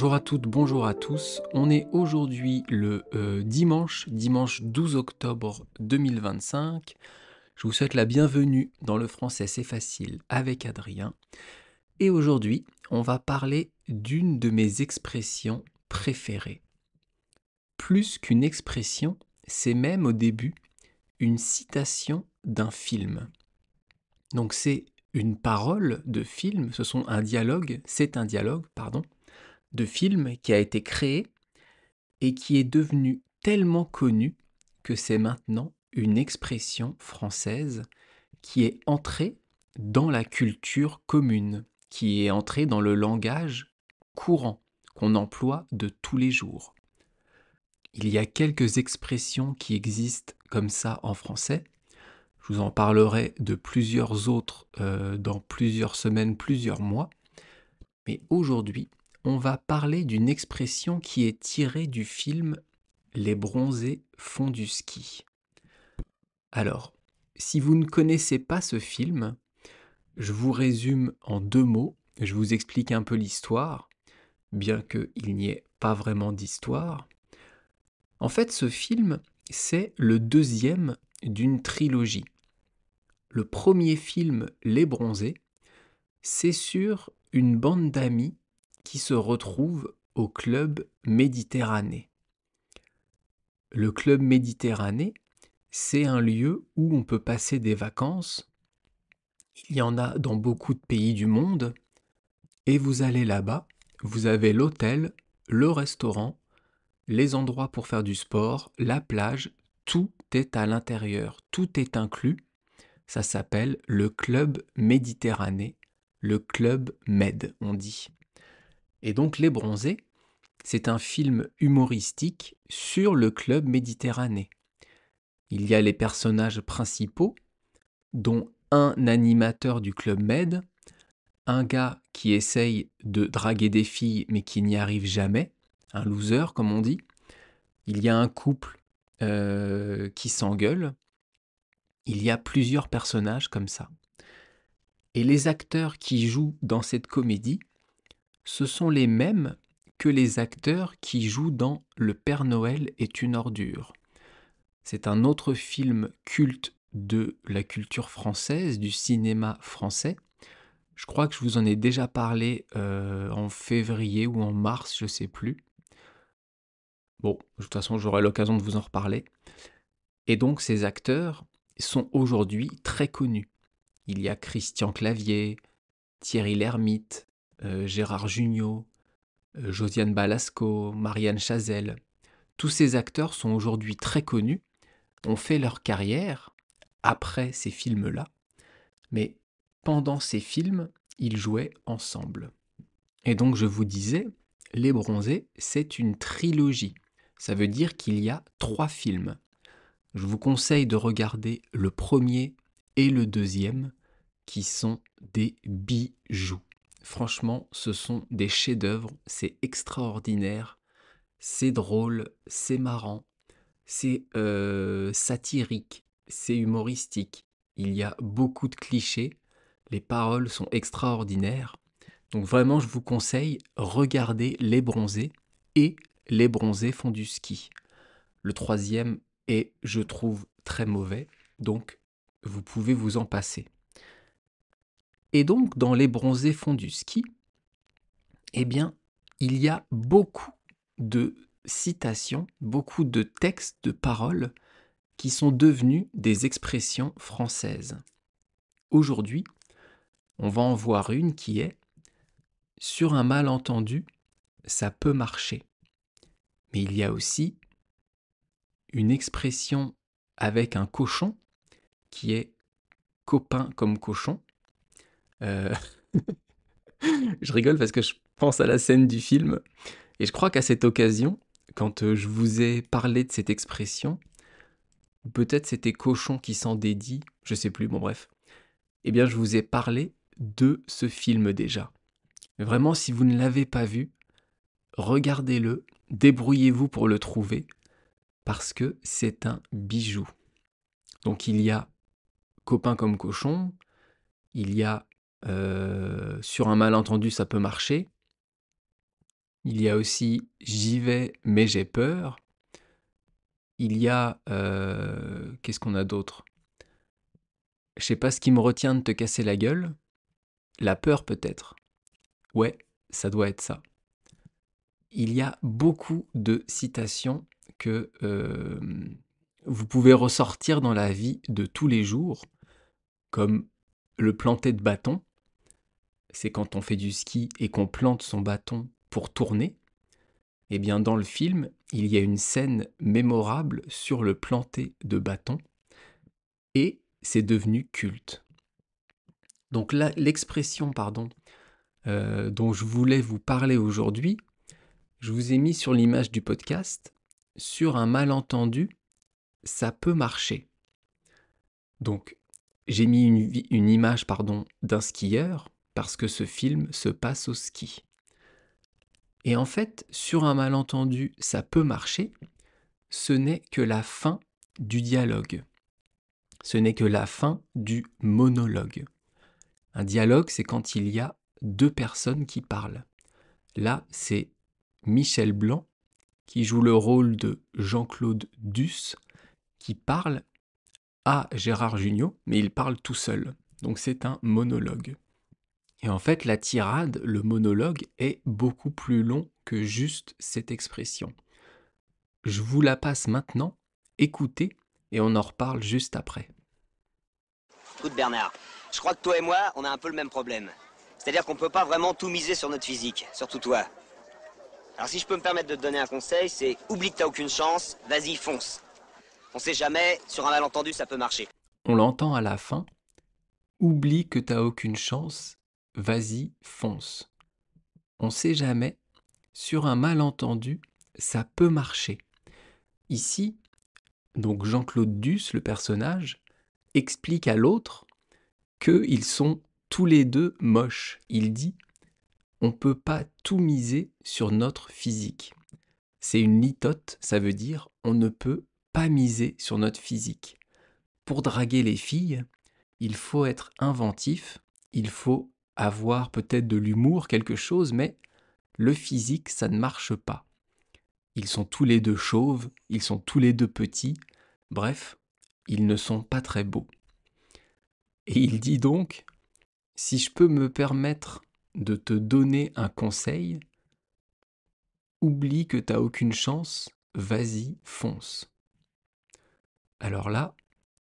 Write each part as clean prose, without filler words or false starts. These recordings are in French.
Bonjour à toutes, bonjour à tous. On est aujourd'hui le dimanche 12 octobre 2025. Je vous souhaite la bienvenue dans le français c'est facile avec Adrien. Et aujourd'hui, on va parler d'une de mes expressions préférées. Plus qu'une expression, c'est même au début une citation d'un film. Donc c'est une parole de film, c'est un dialogue, pardon, de film qui a été créé et qui est devenu tellement connu que c'est maintenant une expression française qui est entrée dans la culture commune, qui est entrée dans le langage courant qu'on emploie de tous les jours. Il y a quelques expressions qui existent comme ça en français. Je vous en parlerai de plusieurs autres dans plusieurs semaines, plusieurs mois. Mais aujourd'hui, on va parler d'une expression qui est tirée du film Les bronzés font du ski. Alors, si vous ne connaissez pas ce film, je vous résume en 2 mots, je vous explique un peu l'histoire, bien qu'il n'y ait pas vraiment d'histoire. En fait, ce film, c'est le 2e d'une trilogie. Le premier film, Les bronzés, c'est sur une bande d'amis qui se retrouvent au club Méditerranée. Le club Méditerranée, c'est un lieu où on peut passer des vacances. Il y en a dans beaucoup de pays du monde. Et vous allez là-bas, vous avez l'hôtel, le restaurant, les endroits pour faire du sport, la plage, tout est à l'intérieur, tout est inclus. Ça s'appelle le club Méditerranée, le club Med, on dit. Et donc Les Bronzés, c'est un film humoristique sur le club Méditerranée. Il y a les personnages principaux, dont un animateur du club Med, un gars qui essaye de draguer des filles mais qui n'y arrive jamais, un loser comme on dit. Il y a un couple qui s'engueule. Il y a plusieurs personnages comme ça. Et les acteurs qui jouent dans cette comédie, ce sont les mêmes que les acteurs qui jouent dans Le Père Noël est une ordure. C'est un autre film culte de la culture française, du cinéma français. Je crois que je vous en ai déjà parlé en février ou en mars, je sais plus. Bon, de toute façon, j'aurai l'occasion de vous en reparler. Et donc, ces acteurs sont aujourd'hui très connus. Il y a Christian Clavier, Thierry Lhermitte, Gérard Jugnot, Josiane Balasco, Marianne Chazelle. Tous ces acteurs sont aujourd'hui très connus, ont fait leur carrière après ces films-là, mais pendant ces films, ils jouaient ensemble. Et donc je vous disais, Les Bronzés, c'est une trilogie. Ça veut dire qu'il y a 3 films. Je vous conseille de regarder le premier et le deuxième, qui sont des bijoux. Franchement, ce sont des chefs-d'œuvre, c'est extraordinaire, c'est drôle, c'est marrant, c'est satirique, c'est humoristique. Il y a beaucoup de clichés, les paroles sont extraordinaires. Donc vraiment, je vous conseille, regardez Les Bronzés et Les Bronzés font du ski. Le troisième est, je trouve, très mauvais, donc vous pouvez vous en passer. Et donc, dans Les Bronzés font du ski, eh bien, il y a beaucoup de citations, beaucoup de textes, de paroles qui sont devenus des expressions françaises. Aujourd'hui, on va en voir une qui est sur un malentendu, ça peut marcher. Mais il y a aussi une expression avec un cochon qui est copain comme cochon. Euh, je rigole parce que je pense à la scène du film et je crois qu'à cette occasion, quand je vous ai parlé de cette expression, ou peut-être c'était cochon qui s'en dédie, je sais plus, bon bref, eh bien je vous ai parlé de ce film déjà. Vraiment, si vous ne l'avez pas vu, regardez-le, débrouillez-vous pour le trouver, parce que c'est un bijou. Donc il y a copain comme cochon, il y a sur un malentendu ça peut marcher, Il y a aussi J'y vais, mais j'ai peur. Il y a... qu'est-ce qu'on a d'autre? Je sais pas ce qui me retient de te casser la gueule. La peur peut-être. Ouais, ça doit être ça. Il y a beaucoup de citations que vous pouvez ressortir dans la vie de tous les jours, comme le planter de bâton. C'est quand on fait du ski et qu'on plante son bâton pour tourner. Eh bien, dans le film, il y a une scène mémorable sur le planter de bâton et c'est devenu culte. Donc là, l'expression, dont je voulais vous parler aujourd'hui, je vous ai mis sur l'image du podcast, sur un malentendu, ça peut marcher. Donc, j'ai mis une image d'un skieur parce que ce film se passe au ski. Et en fait, sur un malentendu, ça peut marcher, ce n'est que la fin du dialogue. Ce n'est que la fin du monologue. Un dialogue, c'est quand il y a deux personnes qui parlent. Là, c'est Michel Blanc qui joue le rôle de Jean-Claude Duss qui parle à Gérard Jugnot, mais il parle tout seul. Donc c'est un monologue. Et en fait, la tirade, le monologue, est beaucoup plus long que juste cette expression. Je vous la passe maintenant, écoutez, et on en reparle juste après. Écoute Bernard, je crois que toi et moi, on a un peu le même problème. C'est-à-dire qu'on peut pas vraiment tout miser sur notre physique, surtout toi. Alors si je peux me permettre de te donner un conseil, c'est oublie que t'as aucune chance, vas-y, fonce. On sait jamais, sur un malentendu, ça peut marcher. On l'entend à la fin. Oublie que t'as aucune chance, vas-y, fonce. On sait jamais, sur un malentendu, ça peut marcher. Ici, donc Jean-Claude Duss, le personnage, explique à l'autre qu'ils sont tous les deux moches. Il dit on peut pas tout miser sur notre physique. C'est une litote, ça veut dire on ne peut pas miser sur notre physique. Pour draguer les filles, il faut être inventif, il faut avoir peut-être de l'humour, quelque chose, mais le physique, ça ne marche pas. Ils sont tous les deux chauves, ils sont tous les deux petits, bref, ils ne sont pas très beaux. Et il dit donc, si je peux me permettre de te donner un conseil, oublie que t'as aucune chance, vas-y, fonce. Alors là,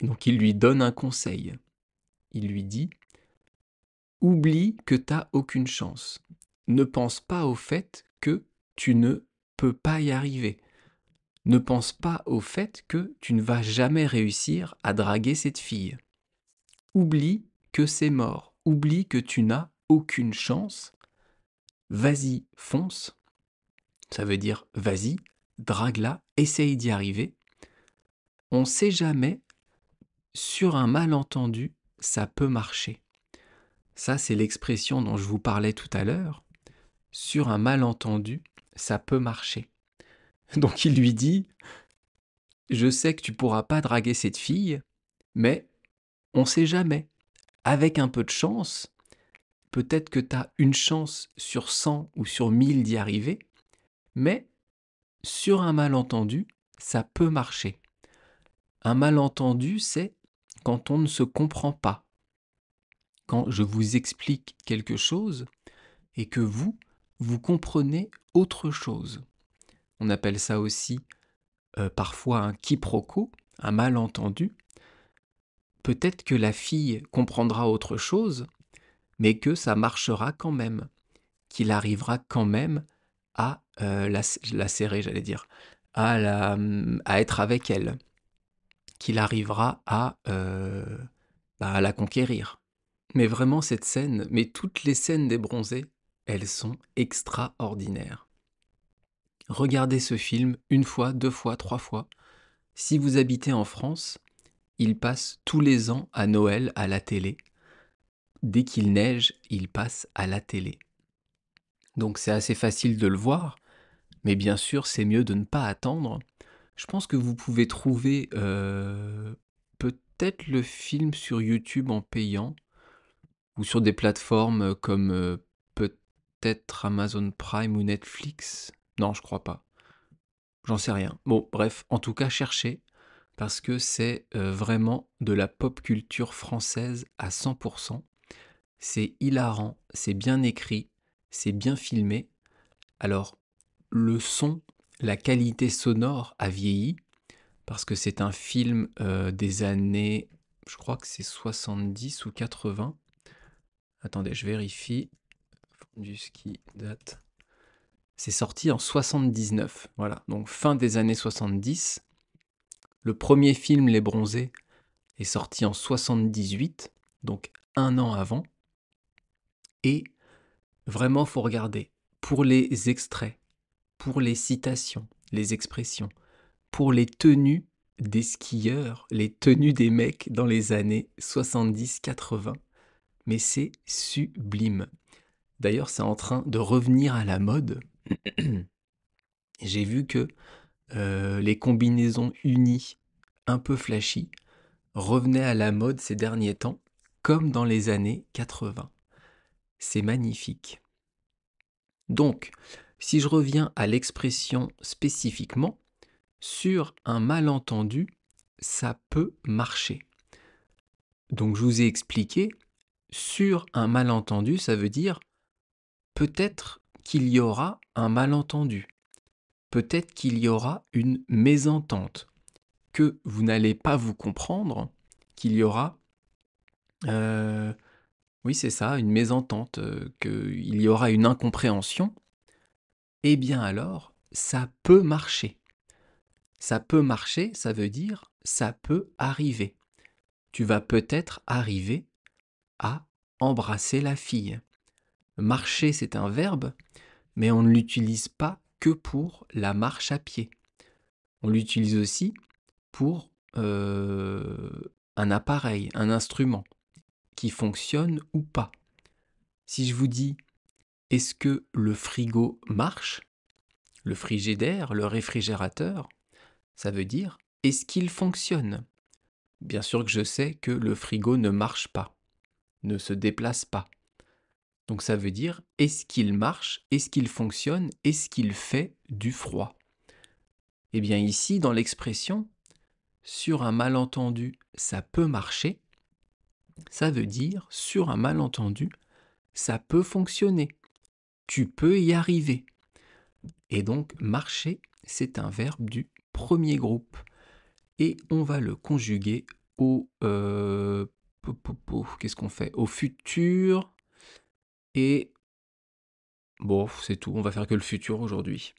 donc il lui donne un conseil. Il lui dit, oublie que t'as aucune chance. Ne pense pas au fait que tu ne peux pas y arriver. Ne pense pas au fait que tu ne vas jamais réussir à draguer cette fille. Oublie que c'est mort. Oublie que tu n'as aucune chance. Vas-y, fonce. Ça veut dire vas-y, drague-la, essaye d'y arriver. On ne sait jamais, sur un malentendu, ça peut marcher. Ça, c'est l'expression dont je vous parlais tout à l'heure. Sur un malentendu, ça peut marcher. Donc il lui dit, je sais que tu pourras pas draguer cette fille, mais on ne sait jamais. Avec un peu de chance, peut-être que tu as une chance sur 100 ou sur 1000 d'y arriver, mais sur un malentendu, ça peut marcher. Un malentendu, c'est quand on ne se comprend pas. Quand je vous explique quelque chose et que vous comprenez autre chose. On appelle ça aussi parfois un quiproquo, un malentendu. Peut-être que la fille comprendra autre chose, mais que ça marchera quand même, qu'il arrivera quand même à la serrer, j'allais dire, à être avec elle, qu'il arrivera à la conquérir. Mais vraiment cette scène, mais toutes les scènes des bronzés, elles sont extraordinaires. Regardez ce film une fois, deux fois, trois fois. Si vous habitez en France, il passe tous les ans à Noël à la télé. Dès qu'il neige, il passe à la télé. Donc c'est assez facile de le voir, mais bien sûr c'est mieux de ne pas attendre. Je pense que vous pouvez trouver peut-être le film sur YouTube en payant, ou sur des plateformes comme peut-être peut-être Amazon Prime ou Netflix. Non, je crois pas. J'en sais rien. Bon, bref, en tout cas, cherchez, parce que c'est vraiment de la pop culture française à 100%. C'est hilarant, c'est bien écrit, c'est bien filmé. Alors, le son, la qualité sonore a vieilli, parce que c'est un film des années, je crois que c'est 70 ou 80. Attendez, je vérifie. Du ski date. C'est sorti en 79, voilà, donc fin des années 70. Le premier film, Les Bronzés, est sorti en 78, donc un an avant. Et vraiment, faut regarder pour les extraits, pour les citations, les expressions, pour les tenues des skieurs, les tenues des mecs dans les années 70-80. Mais c'est sublime. D'ailleurs, c'est en train de revenir à la mode. J'ai vu que les combinaisons unies, un peu flashy, revenaient à la mode ces derniers temps, comme dans les années 80. C'est magnifique. Donc, si je reviens à l'expression spécifiquement, sur un malentendu, ça peut marcher. Donc, je vous ai expliqué, sur un malentendu, ça veut dire peut-être qu'il y aura un malentendu. Peut-être qu'il y aura une mésentente, que vous n'allez pas vous comprendre, qu'il y aura, oui c'est ça, une mésentente, qu'il y aura une incompréhension, eh bien alors, ça peut marcher. Ça peut marcher, ça veut dire ça peut arriver. Tu vas peut-être arriver à embrasser la fille. Marcher, c'est un verbe, mais on ne l'utilise pas que pour la marche à pied. On l'utilise aussi pour un appareil, un instrument qui fonctionne ou pas. Si je vous dis, est-ce que le frigo marche? Le frigidaire, le réfrigérateur, ça veut dire, est-ce qu'il fonctionne? Bien sûr que je sais que le frigo ne marche pas, ne se déplace pas. Donc ça veut dire, est-ce qu'il marche? Est-ce qu'il fonctionne? Est-ce qu'il fait du froid? Eh bien ici, dans l'expression, sur un malentendu, ça peut marcher, ça veut dire, sur un malentendu, ça peut fonctionner. Tu peux y arriver. Et donc, marcher, c'est un verbe du premier groupe. Et on va le conjuguer au... qu'est-ce qu'on fait? Au futur. Et... bon, c'est tout, on va faire que le futur aujourd'hui.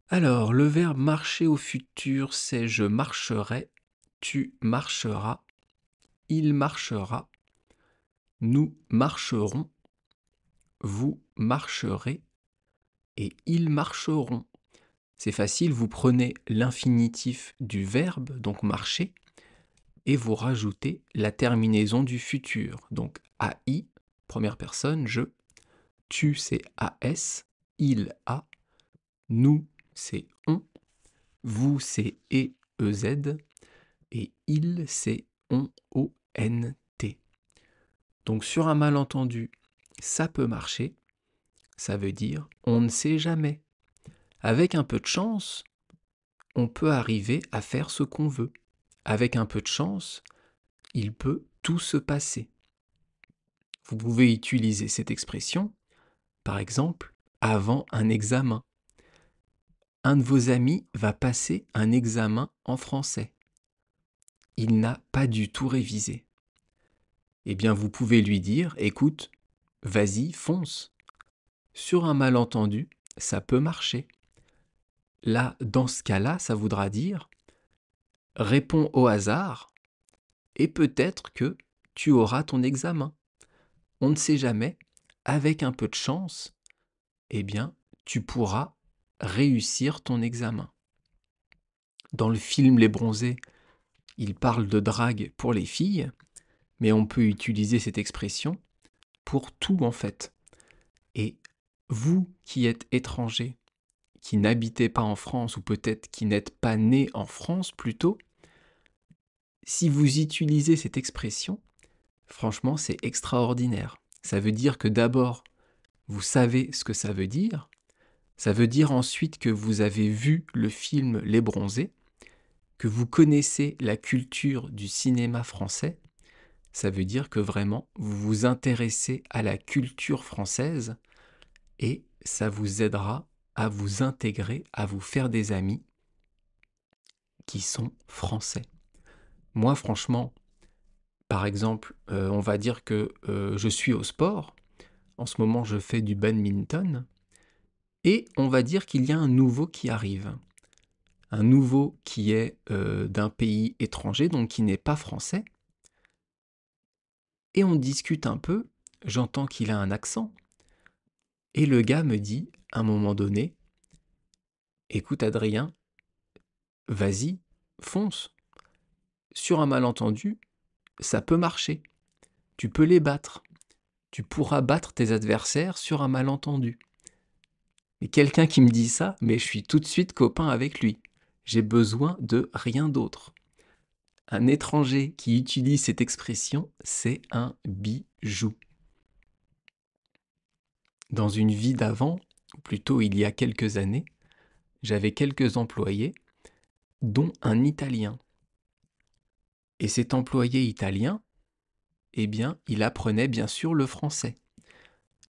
Alors, le verbe marcher au futur, c'est je marcherai, tu marcheras, il marchera, nous marcherons, vous marcherez et ils marcheront. C'est facile, vous prenez l'infinitif du verbe, donc marcher, et vous rajoutez la terminaison du futur. Donc AI, première personne, je, tu c'est AS, il a, nous c'est on, vous c'est EZ, et il c'est ONT. Donc sur un malentendu, ça peut marcher, ça veut dire on ne sait jamais. Avec un peu de chance, on peut arriver à faire ce qu'on veut. Avec un peu de chance, il peut tout se passer. Vous pouvez utiliser cette expression, par exemple, avant un examen. Un de vos amis va passer un examen en français. Il n'a pas du tout révisé. Eh bien, vous pouvez lui dire, écoute, vas-y, fonce. Sur un malentendu, ça peut marcher. Là, dans ce cas-là, ça voudra dire, réponds au hasard, et peut-être que tu auras ton examen. On ne sait jamais, avec un peu de chance, eh bien, tu pourras réussir ton examen. Dans le film Les Bronzés, il parle de drague pour les filles, mais on peut utiliser cette expression pour tout en fait. Et vous qui êtes étranger, qui n'habitez pas en France, ou peut-être qui n'êtes pas né en France plutôt, si vous utilisez cette expression, franchement, c'est extraordinaire. Ça veut dire que d'abord, vous savez ce que ça veut dire. Ça veut dire ensuite que vous avez vu le film Les Bronzés, que vous connaissez la culture du cinéma français. Ça veut dire que vraiment, vous vous intéressez à la culture française et ça vous aidera à vous intégrer, à vous faire des amis qui sont français. Moi, franchement, par exemple, on va dire que je suis au sport. En ce moment, je fais du badminton. Et on va dire qu'il y a un nouveau qui arrive. Un nouveau qui est d'un pays étranger, donc qui n'est pas français. Et on discute un peu, j'entends qu'il a un accent. Et le gars me dit, à un moment donné, écoute Adrien, vas-y, fonce. Sur un malentendu, ça peut marcher. Tu peux les battre. Tu pourras battre tes adversaires sur un malentendu. Et quelqu'un qui me dit ça, mais je suis tout de suite copain avec lui. J'ai besoin de rien d'autre. Un étranger qui utilise cette expression, c'est un bijou. Dans une vie d'avant, ou plutôt il y a quelques années, j'avais quelques employés, dont un Italien. Et cet employé italien, eh bien, il apprenait bien sûr le français.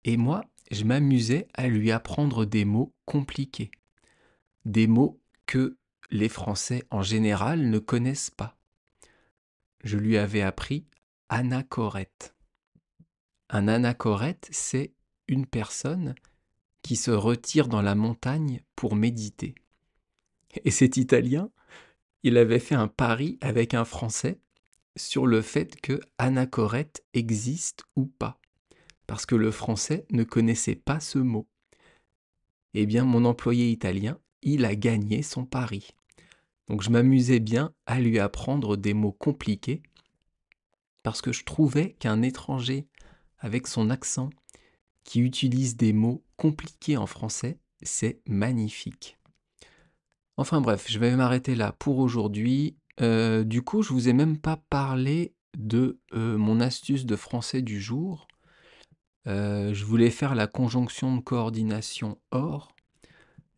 Et moi, je m'amusais à lui apprendre des mots compliqués. Des mots que les Français en général ne connaissent pas. Je lui avais appris anachorète. Un anachorète, c'est une personne qui se retire dans la montagne pour méditer. Et cet Italien, il avait fait un pari avec un Français sur le fait que anachorète existe ou pas, parce que le Français ne connaissait pas ce mot. Eh bien, mon employé italien, il a gagné son pari. Donc je m'amusais bien à lui apprendre des mots compliqués, parce que je trouvais qu'un étranger avec son accent qui utilise des mots compliqués en français, c'est magnifique. Enfin bref, je vais m'arrêter là pour aujourd'hui. Du coup, je vous ai même pas parlé de mon astuce de français du jour. Je voulais faire la conjonction de coordination OR,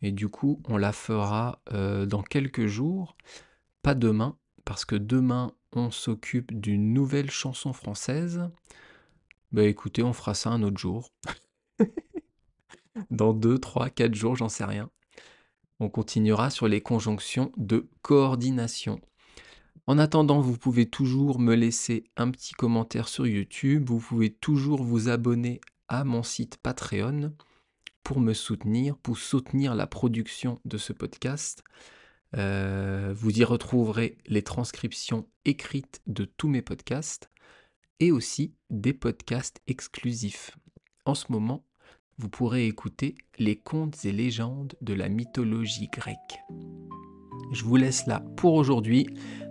et du coup, on la fera dans quelques jours, pas demain, parce que demain, on s'occupe d'une nouvelle chanson française. Bah écoutez, on fera ça un autre jour. Dans 2, 3, 4 jours, j'en sais rien. On continuera sur les conjonctions de coordination. En attendant, vous pouvez toujours me laisser un petit commentaire sur YouTube. Vous pouvez toujours vous abonner à mon site Patreon pour me soutenir, pour soutenir la production de ce podcast. Vous y retrouverez les transcriptions écrites de tous mes podcasts et aussi des podcasts exclusifs. En ce moment, vous pourrez écouter les contes et légendes de la mythologie grecque. Je vous laisse là pour aujourd'hui.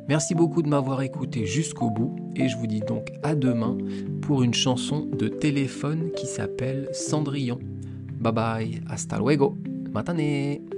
Merci beaucoup de m'avoir écouté jusqu'au bout et je vous dis donc à demain pour une chanson de téléphone qui s'appelle Cendrillon. Bye bye, hasta luego, matane.